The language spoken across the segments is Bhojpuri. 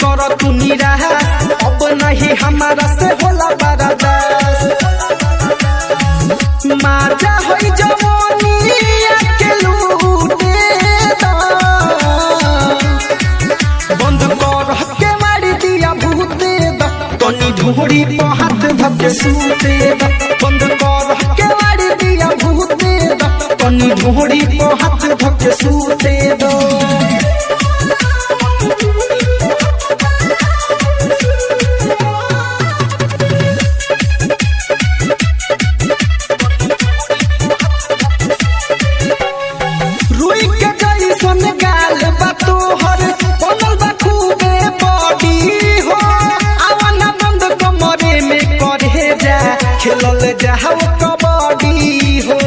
कर तू निराश, अब नहीं हमारा से होला बर्दाश्त। माजा होई जवानी के लूटे दा, बंद कर के मारी दिया भूते दा, तनी ढोरी पे हाथ धके सूते दा। बंद कर के मारी दिया भूते दा, तनी ढोरी पे हाथ धके सूते दा। गाल बा तोहर बनल बा खूबे बॉडी हो, आवाना बंद कमरे में करे जा, खेलल जाओ कबड्डी हो।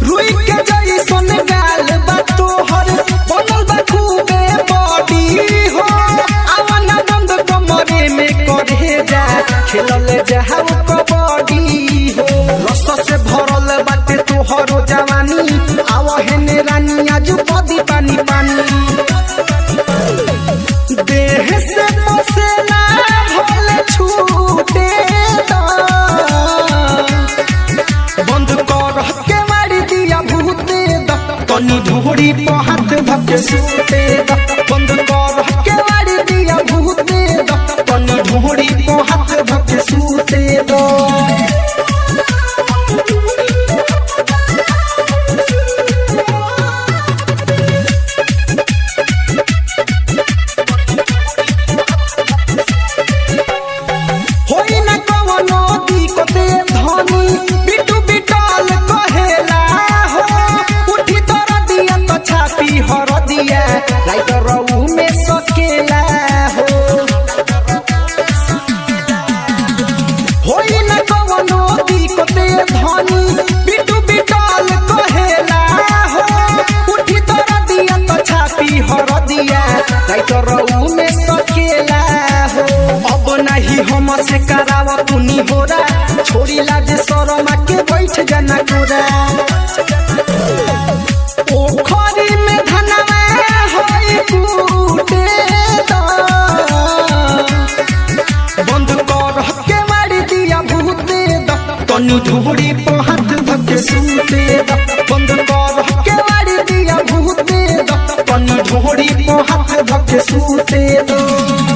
रुई के जैसन गाल बा तोहर बनल बा खूबे बॉडी हो, आवाना बंद कमरे में करे जा, खेलल जाओ कबड्डी हो। रस से भरल बाटे तोहरो जवानी, आवा हेने रानी आजू पदी पानी पानी। देह से पसेना भले छूटे दा, बंद कर के मारी दिया भूते दा, तनी ढोरी पे हाथ धके सूते दा। बंद कर के मारी दिया भूते दा, तनी ढोरी पे हाथ धके सूते दा। में सकेला हो होई न कवनो दिक्कते धनी, बिटू बिटल कहेला हो, उठी तोरा दिया तो छापी हर दिया, राइटर में सकेला हो। अब नहीं हम से कराव तुनी होरा, छोड़ी लाज शर्मा के बैठ जाना कोरा। ओखरी में धनवा होई कूटे दा, बंद कर के मारी दिया भूते दा, तनी ढोरी पे हाथ धके सूते दा। बंद कर के मारी दिया भूते दा, तनी ढोरी पे हाथ धके सूते दा।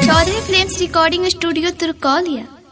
Chaudhary films recording studio Turkaulia.